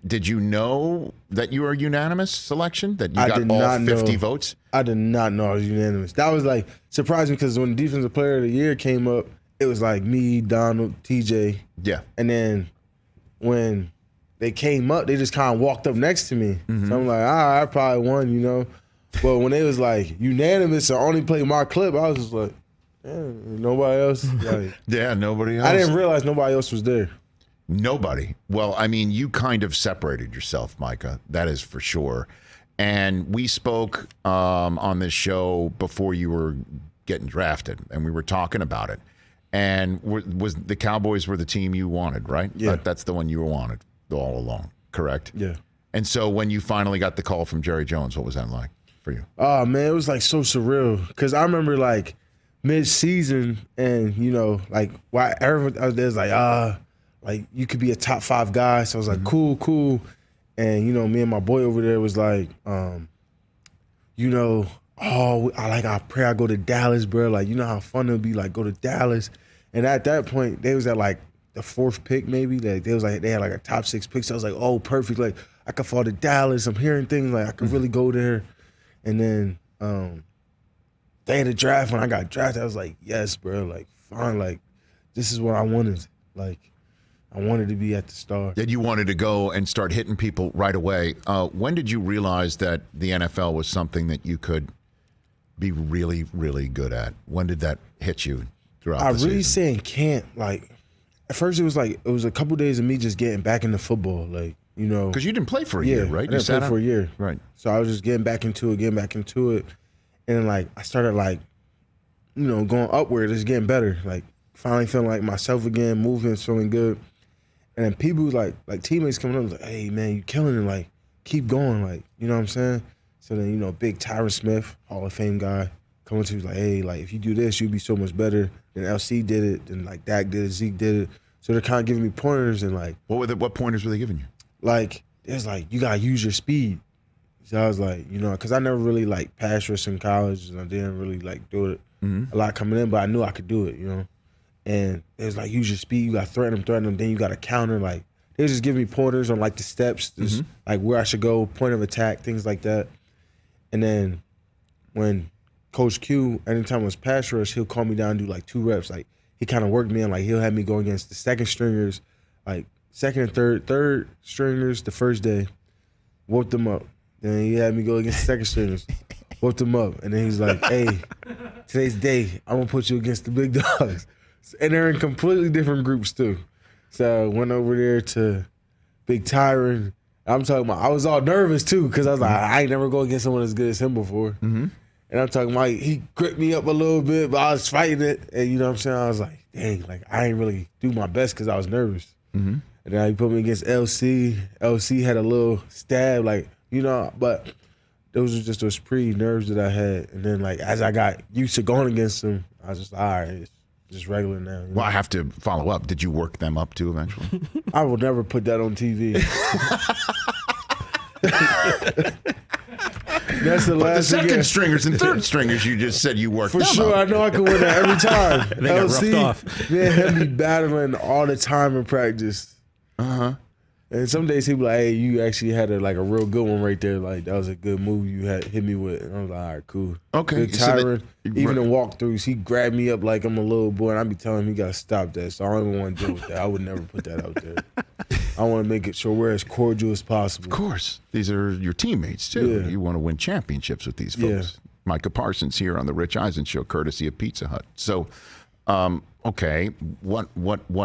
Did you know that you were a unanimous selection? That you got all 50 votes? I did not know I was unanimous. That was like surprising because when Defensive Player of the Year came up, it was like me, Donald, TJ. Yeah. And then when they came up, they just kind of walked up next to me. So I'm like, I probably won, you know. But when they was like unanimous or only play my clip, I was just like, nobody else. Like, yeah, nobody else. I didn't realize nobody else was there. Nobody. Well, I mean, you kind of separated yourself, Micah. That is for sure. And we spoke on this show before you were getting drafted, and we were talking about it. And was the Cowboys were the team you wanted, right? Yeah. That's the one you wanted all along, correct? Yeah. And so when you finally got the call from Jerry Jones, what was that like for you? Oh, man, it was like so surreal. Because I remember like mid-season and, you know, like why everyone out there's like you could be a top 5 guy. So I was like, cool. And, you know, me and my boy over there was like, you know, I pray I go to Dallas, bro. Like, you know how fun it would be, like, go to Dallas. And at that point, they was at, like, the 4th pick maybe. Like, they had, like, a top 6 pick. So I was like, oh, perfect. Like, I could fall to Dallas. I'm hearing things. Like, I could really go there. And then they had a draft. When I got drafted, I was like, yes, bro. Like, fine. Like, this is what I wanted. Like, I wanted to be at the Star. That you wanted to go and start hitting people right away. When did you realize that the NFL was something that you could be really, really good at? When did that hit you throughout the season? I really say in camp, like, at first it was a couple days of me just getting back into football, like, you know. Because you didn't play for a year, right? I didn't play for a year. Right. So I was just getting back into it. And then, like, I started, like, you know, going upward, just getting better. Like, finally feeling like myself again, moving, feeling good. And then people like teammates coming up, like, hey, man, you killing it. Like, keep going. Like, you know what I'm saying? So then, you know, big Tyron Smith, Hall of Fame guy, coming to me like, hey, like, if you do this, you'll be so much better. Then LC did it. Then, like, Dak did it. Zeke did it. So they're kind of giving me pointers and, like. What pointers were they giving you? Like, it's like, you got to use your speed. So I was like, you know, because I never really, like, pass rush in college. And I didn't really, like, do it a lot coming in. But I knew I could do it, you know. And it was like, use your speed. You got to threaten them. Then you got to counter. Like, they just give me pointers on, like, the steps, just, like, where I should go, point of attack, things like that. And then when Coach Q, anytime it was pass rush, he'll call me down and do, like, 2 reps. Like, he kind of worked me in. Like, he'll have me go against the second stringers, like, second and third stringers the first day, whooped them up. Then he had me go against the second stringers, whooped them up. And then he's like, hey, today's day, I'm going to put you against the big dogs. And they're in completely different groups too. So I went over there to Big Tyron. I'm talking about, I was all nervous too because I was like, I ain't never go against someone as good as him before. And I'm talking about, he gripped me up a little bit, but I was fighting it. And you know what I'm saying? I was like, dang, like I ain't really do my best because I was nervous. And then he put me against LC. LC had a little stab, like, you know, but those were just those pre-nerves that I had. And then, like, as I got used to going against him, I was just, all right, it's just regular now. You know? Well, I have to follow up. Did you work them up too eventually? I will never put that on TV. That's the But the last second stringers and third stringers, you just said you worked For them sure, up. I know I can win that every time. They got roughed off. Man, him be battling all the time in practice. And some days he be like, hey, you actually had a real good one right there. Like, that was a good move you had hit me with. And I was like, all right, cool. Okay. Big Tyron, even in walkthroughs, he grabbed me up like I'm a little boy, and I be telling him he got to stop that. So I don't even want to deal with that. I would never put that out there. I want to make it sure we're as cordial as possible. Of course. These are your teammates, too. Yeah. You want to win championships with these folks. Yeah. Micah Parsons here on the Rich Eisen Show, courtesy of Pizza Hut. So, okay, what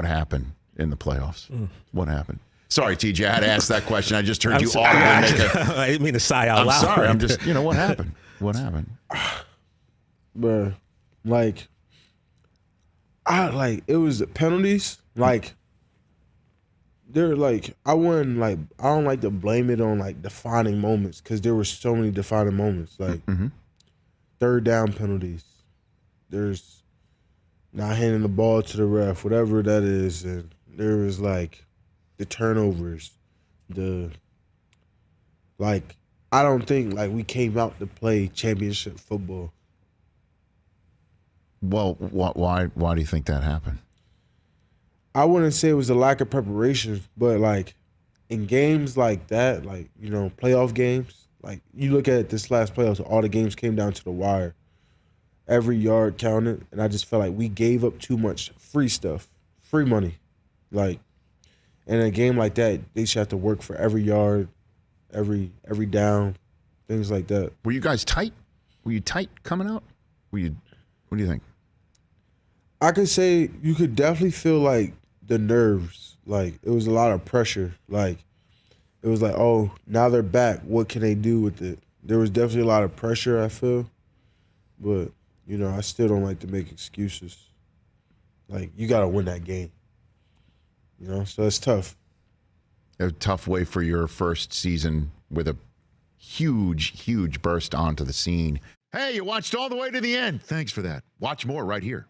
happened in the playoffs? What happened? Sorry, TJ, I had to ask that question. I just heard you audibly make a... I didn't mean to sigh out loud. I'm sorry. I'm just, what happened? What happened? Bruh, it was the penalties. They're I wouldn't, I don't like to blame it on, defining moments because there were so many defining moments. Third down penalties. There's not handing the ball to the ref, whatever that is. And there was, the turnovers, I don't think we came out to play championship football. Well, why do you think that happened? I wouldn't say it was a lack of preparation, but in games like that, like, you know, playoff games, like you look at this last playoffs, all the games came down to the wire. Every yard counted, and I just felt like we gave up too much free stuff, free money. Like, in a game like that, they should have to work for every yard, every down, things like that. Were you guys tight? Were you tight coming out? What do you think? I could say you could definitely feel like the nerves. Like, it was a lot of pressure. Like, it was like, oh, now they're back. What can they do with it? There was definitely a lot of pressure, I feel. But, you know, I still don't like to make excuses. Like, you got to win that game. You know, so it's tough. A tough way for your first season with a huge burst onto the scene. Hey, you watched all the way to the end. Thanks for that. Watch more right here.